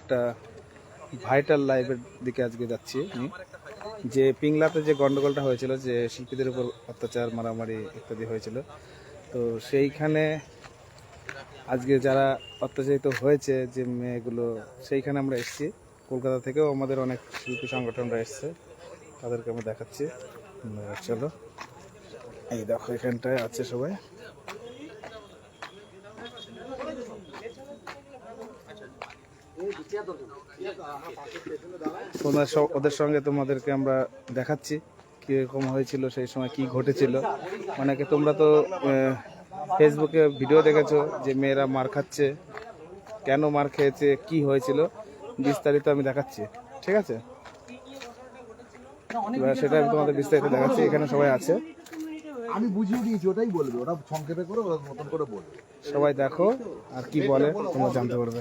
একটা ভাইটাল লাইভের দিকে আজকে যাচ্ছি আমি। যে পিংলাতে যে গন্ডগোলটা হয়েছিল, যে শিল্পীদের উপর অত্যাচার, মারামারি ইত্যাদি হয়েছিল, তো সেইখানে আজকে যারা অত্যাচারিত হয়েছে যে মেয়েগুলো, সেইখানে আমরা এসেছি। কলকাতা থেকেও আমাদের অনেক শিল্পী সংগঠনরা এসছে, তাদেরকে আমরা দেখাচ্ছি। চলো, এই দেখো এখানটায় আছে সবাই। ওদের সঙ্গে তোমাদেরকে আমরা দেখাচ্ছি কীরকম হয়েছিল সেই সময়, কি ঘটেছিল। অনেকে তোমরা তো ফেসবুকে ভিডিও দেখেছো যে মেয়েরা মার খাচ্ছে, কেন মার খেয়েছে, কি হয়েছিল, বিস্তারিত আমি দেখাচ্ছি। ঠিক আছে, সেটা আমি তোমাদের বিস্তারিত দেখাচ্ছি। এখানে সবাই আছে, আমি বুঝিয়ে দিয়েছি, ওটাই বলবে, ওরা সংক্ষেপে করে ওরা মতন করে বলবে। সবাই দেখো আর কি বলে তোমরা জানতে পারবে।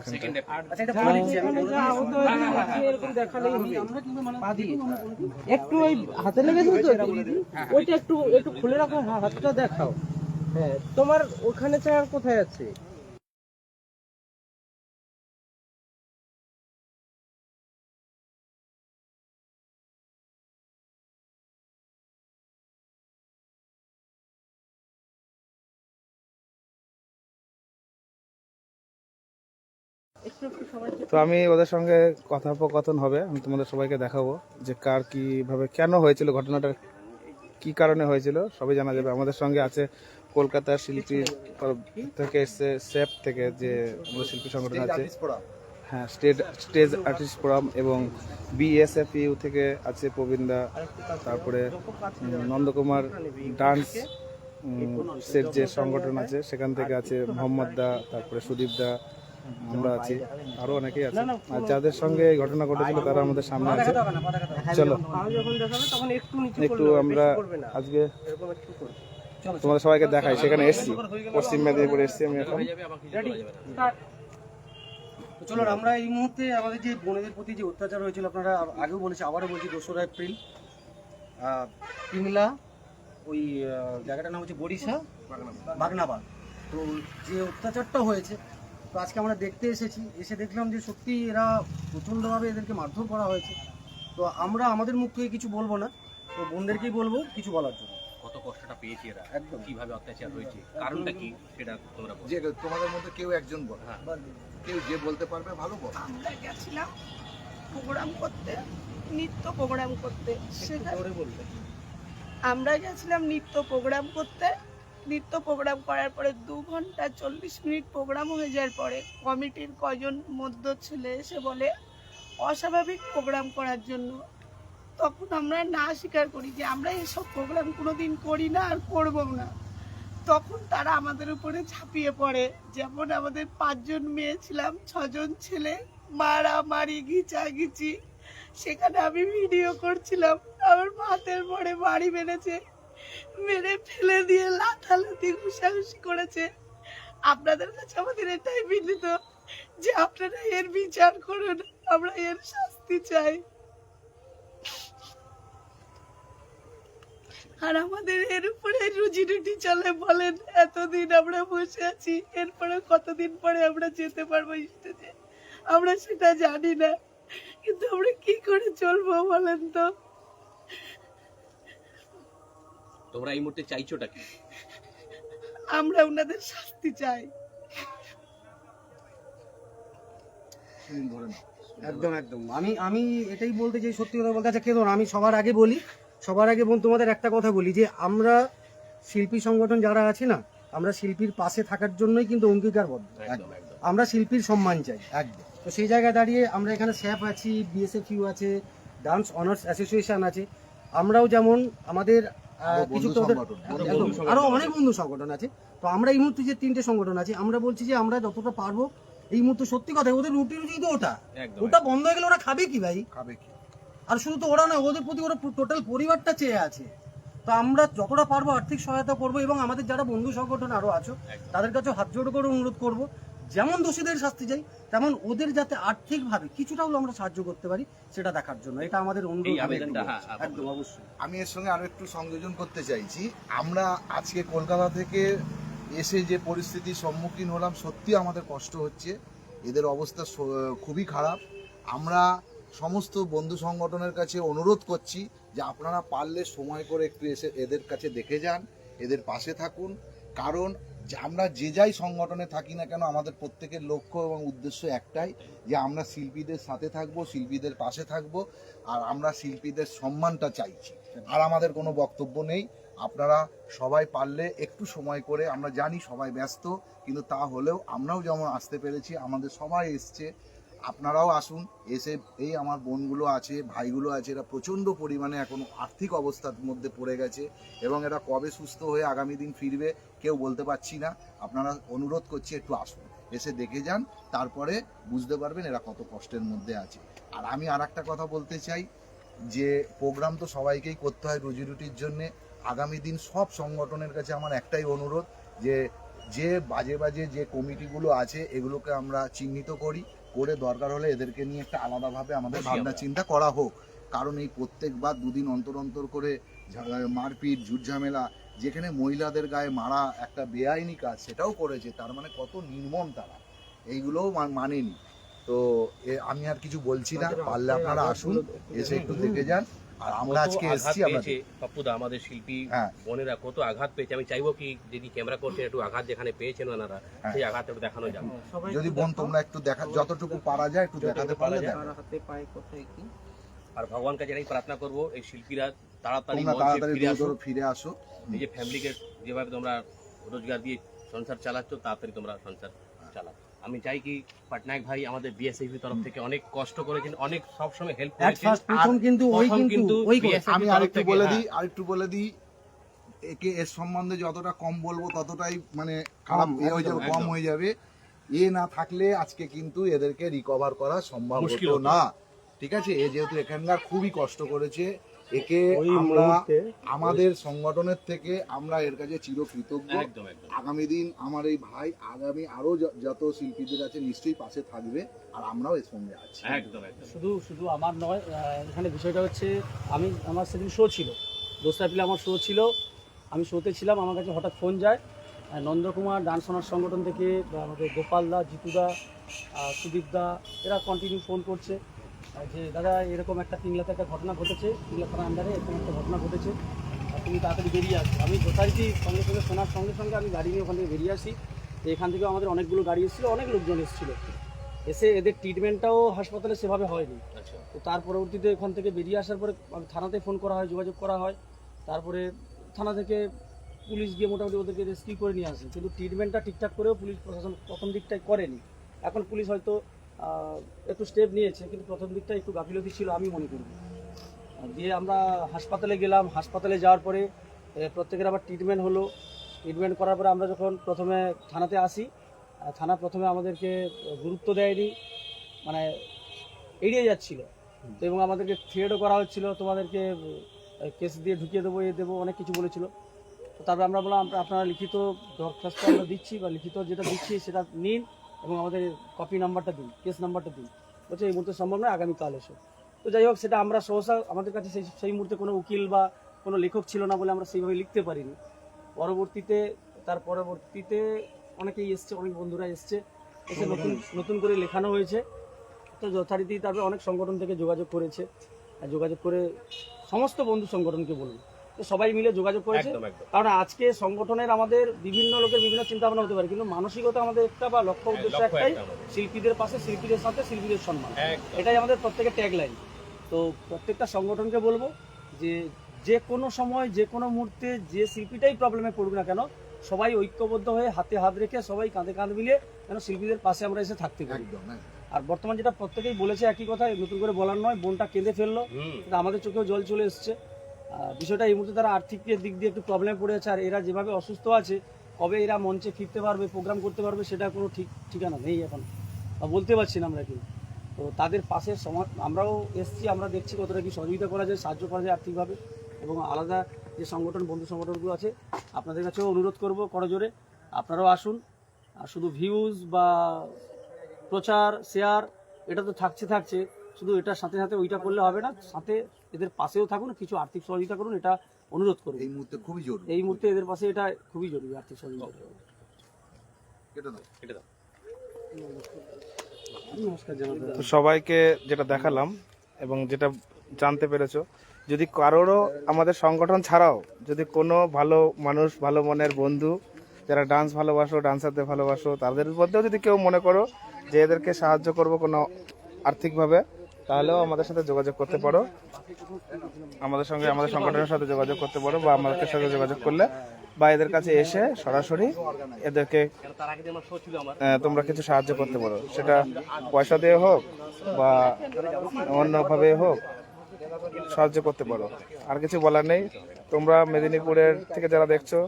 একটু ওই হাতে লেগেছে তো, ওইটা একটু একটু খুলে রাখো, হাতটা দেখাও। হ্যাঁ, তোমার ওখানে চার কোথায় আছে? তো আমি ওদের সঙ্গে কথোপকথন হবে, আমি তোমাদের সবাইকে দেখাবো যে কার কিভাবে কেন হয়েছিল, ঘটনাটা কি কারণে হয়েছিল সবই জানা যাবে। আমাদের সঙ্গে আছে কলকাতার শিল্পী থেকে এসছে, সেফ থেকে যে আমাদের শিল্পী সংগঠন আছে, হ্যাঁ, স্টেজ আর্টিস্ট ফোরাম, এবং বিএসএফইউ থেকে আছে প্রবীণদা, তারপরে নন্দকুমার ডান্স সেট যে সংগঠন আছে সেখান থেকে আছে মোহাম্মদ দা, তারপরে সুদীপ দা, আমরা আছি, আরো অনেকেই আছে। আর যাদের সঙ্গে এই ঘটনা ঘটেছিল তারা আমাদের সামনে আছে। চলো একটু আমরা আজকে তোমাদের সবাইকে দেখাই। সেখানে এসছি, পশ্চিম মেদিনীপুরে এসছি আমি এখন। চলো, আমরা এই মুহূর্তে আমাদের যে বোনেদের প্রতি যে অত্যাচার হয়েছিল, আপনারা আগেও বলেছি, আবারও বলছি, 2রা এপ্রিল পিংলা, ওই জায়গাটার নাম হচ্ছে বরিশা বাগনাবাদ। তো যে অত্যাচারটা হয়েছে, তো আজকে আমরা দেখতে এসেছি, এসে দেখলাম যে সত্যি এরা প্রচণ্ডভাবে এদেরকে মারধর করা হয়েছে। তো আমরা আমাদের মুখ থেকে কিছু বলবো না, তো বোনদেরকেই বলবো কিছু বলার জন্য। কত কষ্টটা পেয়েছি এরা, একদম কিভাবে অত্যাচার হয়েছে, কারণটা কি সেটা তোমরা বলো। যে তোমাদের মধ্যে কেউ একজন বল, কেউ যে বলতে পারবে ভালো বল। আমরা গেছিলাম প্রোগ্রাম করতে, নৃত্য প্রোগ্রাম করতে। আমরা গেছিলাম নৃত্য প্রোগ্রাম করতে। নৃত্য প্রোগ্রাম করার পরে 2 ঘন্টা 40 মিনিট প্রোগ্রাম হয়ে যাওয়ার পরে কমিটির কজন মধ্য ছেলে এসে বলে অস্বাভাবিক প্রোগ্রাম করার জন্য। তখন আমরা না স্বীকার করি যে আমরা এসব প্রোগ্রাম কোনোদিন করি না আর করবো না। তখন তারা আমাদের উপরে ঝাঁপিয়ে পড়ে। যেমন আমাদের 5 জন মেয়ে ছিলাম, 6 জন ছেলে, মারামারি, ঘিচাঘিচি। সেখানে আমি ভিডিও করছিলাম, আমার হাতের পরে বাড়ি মেরেছে, মেরে ফেলে দিয়ে লাথালাথি ঘুষাঘুষি করেছে। আপনাদের কাছে আমাদের এটাই বিনীত যে আপনারা এর বিচার করুন, আমরা এর শাস্তি চাই। আর আমাদের এর উপরে রুজি রুটি চলে বলেন, এতদিন আমরা বসে আছি, এরপরে কতদিন পরে আমরা যেতে পারবো স্টেজে আমরা সেটা জানি না, কিন্তু আমরা কি করে চলবো বলেন তো। তোমরা এই মুহূর্তে চাইছোটা কি? আমরা ওনাদের শাস্তি চাই। একদম একদম আমি এটাই বলতে চাই, সত্যি কথা বলতে। আচ্ছা কেন, আমি সবার আগে বলি, সবার আগে বোন তোমাদের একটা কথা বলি, যে আমরা শিল্পী সংগঠন যারা আছি না, আমরা শিল্পীর পাশে থাকার জন্যই কিন্তু অঙ্গীকারবদ্ধ। আমরা শিল্পীর সম্মান চাই একদম। তো সেই জায়গায় দাঁড়িয়ে আমরা এখানে স্যাপ আছি, বিএসএফইউ আছে, ডান্স অনার্স অ্যাসোসিয়েশন আছে, আমরাও যেমন আমাদের কিছু আরো অনেক বন্ধু সংগঠন আছে। তো আমরা এই মুহূর্তে যে 3টে সংগঠন আছে, আমরা বলছি যে আমরা যতটা পারবো এই মুহূর্তে, সত্যি কথা, ওদের রুটি তো ওটা বন্ধ হয়ে গেলে ওরা খাবে কি ভাই? খাবে কি? আর শুধু তো ওরা না, ওদের প্রতি ওরা টোটাল পরিবারটা চেয়ে আছে। তো আমরা যতটা পারবো আর্থিক সহায়তা করবো, এবং আমাদের যারা বন্ধু সংগঠন আরো আছো তাদের কাছে হাত জোড় করে অনুরোধ করবো, যেমন দোষীদের শাস্তি চাই, তেমন ওদের যাতে আর্থিকভাবে কিছুটা হলেও আমরা সাহায্য করতে পারি সেটা দেখার জন্য, এটা আমাদের অনুরোধ। একদম অবশ্যই। আমি এর সঙ্গে আরো একটু সংযোজন করতে চাইছি। আমরা আজকে কলকাতা থেকে এসে যে পরিস্থিতির সম্মুখীন হলাম, সত্যি আমাদের কষ্ট হচ্ছে। এদের অবস্থা খুবই খারাপ। আমরা সমস্ত বন্ধু সংগঠনের কাছে অনুরোধ করছি যে আপনারা পারলে সময় করে একটু এসে এদের কাছে দেখে যান, এদের পাশে থাকুন। কারণ আমরা যে যাই সংগঠনে থাকি না কেন, আমাদের প্রত্যেকের লক্ষ্য এবং উদ্দেশ্য একটাই, যে আমরা শিল্পীদের সাথে থাকবো, শিল্পীদের পাশে থাকবো, আর আমরা শিল্পীদের সম্মানটা চাইছি। আর আমাদের কোনো বক্তব্য নেই। আপনারা সবাই পারলে একটু সময় করে, আমরা জানি সবাই ব্যস্ত, কিন্তু তা হলেও আমরাও যেমন আসতে পেরেছি, আমাদের সবাই এসছে, আপনারাও আসুন। এসে এই আমার বোনগুলো আছে, ভাইগুলো আছে, এরা প্রচণ্ড পরিমাণে এখন আর্থিক অবস্থার মধ্যে পড়ে গেছে এবং এরা কবে সুস্থ হয়ে আগামী দিন ফিরবে কেউ বলতে পারছি না। আপনারা অনুরোধ করছি একটু আসুন, এসে দেখে যান, তারপরে বুঝতে পারবেন এরা কত কষ্টের মধ্যে আছে। আর আমি আর একটা কথা বলতে চাই, যে প্রোগ্রাম তো সবাইকেই করতে হয় রুজি রুটির জন্যে। আগামী দিন সব সংগঠনের কাছে আমার একটাই অনুরোধ, যে বাজে বাজে যে কমিটিগুলো আছে এগুলোকে আমরা চিহ্নিত করি, করে দরকার হলে এদেরকে নিয়ে একটা আলাদাভাবে আমাদের ভাবনা চিন্তা করা হোক। কারণ এই প্রত্যেকবার দুদিন অন্তর অন্তর করে মারপিট, ঝুটঝামেলা, যেখানে মহিলাদের গায়ে মারা একটা বেআইনি কাজ, সেটাও করেছে। তার মানে কত নির্মম তারা, এইগুলোও মানেনি। তো আমি আর কিছু বলছি না, পারলে আপনারা আসুন, এসে একটু দেখে যান। আর আমরা আজকে এসেছি, আমরা পাপ্পুদা আমাদের শিল্পী হ্যাঁ। বোনেরা কত আঘাত পেয়েছে, আমি চাইবো কি যদি ক্যামেরা করছেন একটু আঘাত যেখানে পেয়েছেন ওনারা, সেই আঘাত একটু দেখানো যাবে। যদি বোন তোমরা একটু দেখা, যতটুকু পারা যায় একটু দেখাতে পারলে দেখো। হাতে পায়ে কোথায় কি আর ভগবান কাছে এটাই প্রার্থনা করবো, এই শিল্পীরা তাড়াতাড়ি তোমরা মঞ্চে তাড়াতাড়ি ফিরে আসো। ফিরে আসো। নিজের ফ্যামিলিকে যেভাবে তোমরা রোজগার দিয়ে সংসার চালাচ্ছ, তাড়াতাড়ি তোমরা সংসার চালাও। আমি চাই কি পাটনায়ক ভাই আমাদের বিএসএফ তরফ থেকে অনেক কষ্ট করেছেন, অনেক সবসময় হেল্প At করেছেন। first প্রথম কিন্তু ওই প্রথম কিন্তু ওই করে। BSF আমি তরফ আরেকটু থেকে, বলে হ্যাঁ। দিই, একে এর সম্বন্ধে যতটা কম বলবো ততটাই মানে খারাপ হয়ে যাবে, কম হয়ে যাবে। এ না থাকলে আজকে কিন্তু এদেরকে রিকভার করা সম্ভব মুশকিল হতো হতো। না। ঠিক আছে, এ যেহেতু এখানকার খুবই কষ্ট করেছে, একে আমরা আমাদের সংগঠনের থেকে আমরা এর কাছে চিরকৃতজ্ঞ। একদম একদম আগামী দিন আমার এই ভাই আগামী আরো যত শিল্পীদের আছে নিশ্চয়ই পাশে থাকবে, আর আমরাও এর সঙ্গে আছি। একদম একদম। শুধু শুধু আমার নয়, এখানে বিষয়টা হচ্ছে আমার সেদিন শো ছিল, 2 এপ্রিলে আমার শো ছিল, আমি শোতে ছিলাম, আমার কাছে হঠাৎ ফোন যায় নন্দকুমার ডান্স অনার্স সংগঠন থেকে, আমাদের গোপালদা, জিতুদা, সুদীপদা, এরা কন্টিনিউ ফোন করছে যে দাদা এরকম একটা পিংলাতে একটা ঘটনা ঘটেছে, পিংলা থানার আন্ডারে এরকম একটা ঘটনা ঘটেছে, তুমি তাড়াতাড়ি বেরিয়ে আসো। আমি যথারীতি সঙ্গে সঙ্গে শোনার সঙ্গে সঙ্গে আমি গাড়ি নিয়ে ওখান থেকে বেরিয়ে আসি। তো এখান থেকেও আমাদের অনেকগুলো গাড়ি এসেছিলো, অনেক লোকজন এসেছিলো, এসে এদের ট্রিটমেন্টটাও হাসপাতালে সেভাবে হয়নি। আচ্ছা, তো তার পরবর্তীতে এখান থেকে বেরিয়ে আসার পরে থানাতে ফোন করা হয়, যোগাযোগ করা হয়, তারপরে থানা থেকে পুলিশ গিয়ে মোটামুটি ওদেরকে রেস্কিউ করে নিয়ে আসে, কিন্তু ট্রিটমেন্টটা ঠিকঠাক করেও পুলিশ প্রশাসন প্রথম দিকটাই করেনি। এখন পুলিশ হয়তো একটু স্টেপ নিয়েছে, কিন্তু প্রথম দিকটা একটু গাফিলতি ছিল আমি মনে করি। দিয়ে আমরা হাসপাতালে গেলাম, হাসপাতালে যাওয়ার পরে প্রত্যেকের আবার ট্রিটমেন্ট হলো। ট্রিটমেন্ট করার পরে আমরা যখন প্রথমে থানাতে আসি, থানা প্রথমে আমাদেরকে গুরুত্ব দেয়নি, মানে এড়িয়ে যাচ্ছিল। তো এবং আমাদেরকে থ্রেটও করা হচ্ছিল, তোমাদেরকে কেস দিয়ে ঢুকিয়ে দেবো, দেবো, অনেক কিছু বলেছিল। তো তারপরে আমরা বললাম আপনারা লিখিত দরখাস্ত আমরা দিচ্ছি, বা লিখিত যেটা দিচ্ছি সেটা নিন এবং আমাদের কপি নাম্বারটা দিন, কেস নাম্বারটা দিন। বলছে এই মুহূর্তে সম্ভব নয়, আগামীকাল এসো। তো যাই হোক, সেটা আমরা সহসা আমাদের কাছে সেই মুহূর্তে কোনো উকিল বা কোনো লেখক ছিল না বলে আমরা সেইভাবে লিখতে পারিনি। তার পরবর্তীতে অনেকেই এসছে, অনেক বন্ধুরা এসছে, এসে নতুন করে লেখানো হয়েছে। তো যথারীতি তারপরে অনেক সংগঠন থেকে যোগাযোগ করেছে, যোগাযোগ করে সমস্ত বন্ধু সংগঠনকে বলুন, তো সবাই মিলে যোগাযোগ করেছে। একদম একদম। কারণ আজকে সংগঠনের আমাদের বিভিন্ন লোকের বিভিন্ন চিন্তা ভাবনা হতে পারে, কিন্তু মানসিকতা আমাদের একটা বা লক্ষ্য উদ্দেশ্য লক্ষ্য একটাই, একটা আমাদের। শিল্পীদের পাশে, শিল্পীদের সাথে, শিল্পীদের সম্মান। একদম। এটাই আমাদের প্রত্যেকের ট্যাগলাইন। তো প্রত্যেকটা সংগঠনকে বলবো যে কোনো সময়, যে কোনো মুহূর্তে, যে শিল্পীটাই প্রবলেমে পড়ুক না কেন, সবাই ঐক্যবদ্ধ হয়ে হাতে হাত রেখে সবাই কাঁধে কাঁধ মিলিয়ে যেন শিল্পীদের পাশে আমরা এসে থাকতে পারি। একদম। আর বর্তমান যেটা প্রত্যেকেই বলেছে একই কথা, নতুন করে বলার নয়, বোনটা কেঁদে ফেললো, কিন্তু আমাদের চোখেও জল চলে এসছে। বিষয়টা এই মুহূর্তে তারা আর্থিক দিক দিয়ে একটু প্রবলেমে পড়ে আছে, আর এরা যেভাবে অসুস্থ আছে, কবে এরা মঞ্চে ফিরতে পারবে, প্রোগ্রাম করতে পারবে, সেটা কোনো ঠিকানা নেই এখন, বা বলতে পারছি না আমরা কি। তো তাদের পাশে আমরাও এসছি, আমরা দেখছি কতটা কি সহযোগিতা করা যায়, সাহায্য করা যায় আর্থিকভাবে। এবং আলাদা যে সংগঠন, বন্ধু সংগঠনগুলো আছে, আপনাদের কাছেও অনুরোধ করবো করজোরে আপনারাও আসুন। আর শুধু ভিউজ বা প্রচার, শেয়ার, এটা তো থাকছে, শুধু এটার সাথে সাথে ওইটা করলে হবে না, সাথে এদের পাশেও থাকুন, কিছু আর্থিক সহযোগিতা করুন, এটা অনুরোধ করুন। এই মুহূর্তে খুবই জরুরি, এই মুহূর্তে এদের পাশে এটা খুবই জরুরি, আর্থিক সহযোগিতা। কেটে দাও। এটা দাও। তো সবাইকে যেটা দেখালাম এবং যেটা জানতে পেরেছো, যদি কারোরও আমাদের সংগঠন ছাড়াও যদি কোনো ভালো মানুষ, ভালো মনের বন্ধু যারা ডান্স ভালোবাসো, ডান্সারদের ভালোবাসো, তাদের মধ্যেও যদি কেউ মনে করো যে এদেরকে সাহায্য করব কোনো আর্থিকভাবে, তাহলেও আমাদের সাথে যোগাযোগ করতে পারো, আমাদের সঙ্গে, আমাদের সংগঠনের সাথে যোগাযোগ করতে পারো, বা আমাদের সাথে যোগাযোগ করলে বা এদের কাছে এসে সরাসরি এদেরকে তার আগে যে আমার শো ছিল আমার তোমরা কিছু সাহায্য করতে পারো, সেটা পয়সা দিয়ে হোক বা অন্যভাবে হোক, সাহায্য করতে পারো। আর কিছু বলার নেই। তোমরা মেদিনীপুরের থেকে যারা দেখছো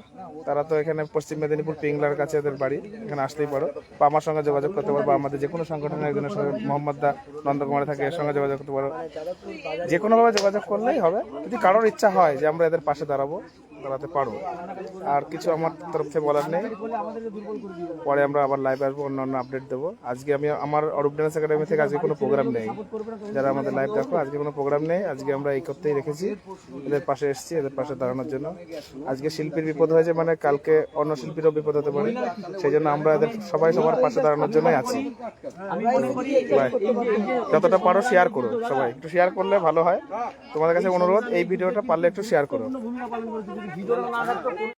তারা তো এখানে পশ্চিম মেদিনীপুর পিংলার কাছে এদের বাড়ি, এখানে আসতেই পারো, বা আমার সঙ্গে যোগাযোগ করতে পারো, বা আমাদের যে কোনো সংগঠনের একজনের সঙ্গে মোহাম্মদ দা নন্দকুমারে থাকে, এর সঙ্গে যোগাযোগ করতে পারো। যে কোনোভাবে যোগাযোগ করলেই হবে। যদি কারোর ইচ্ছা হয় যে আমরা এদের পাশে দাঁড়াবো, দাঁড়াতে পারো। আর কিছু আমার তরফ থেকে বলার নেই। পরে আমরা আবার লাইভ আসবো, অন্য আপডেট দেবো। আজকে আমি আমার অরূপ ডান্স একাডেমি থেকে আজকে কোনো প্রোগ্রাম নেই, যারা আমাদের লাইভ দেখো, আজকে কোনো প্রোগ্রাম নেই। আজকে আমরা এই করতেই রেখেছি, এদের পাশে এসেছি, এদের পাশে দাঁড়ানোর জন্য। আজকে শিল্পীর বিপদ হয়েছে মানে কালকে অন্য শিল্পীরও বিপদ হতে পারে, সেই জন্য আমরা এদের সবাই সবার পাশে দাঁড়ানোর জন্যই আছি। বাই। যতটা পারো শেয়ার করো, সবাই একটু শেয়ার করলে ভালো হয়। তোমাদের কাছে অনুরোধ, এই ভিডিওটা পারলে একটু শেয়ার করো। ভূমিকা পালন করেছে, যদি ভিডিওটা না থাকতো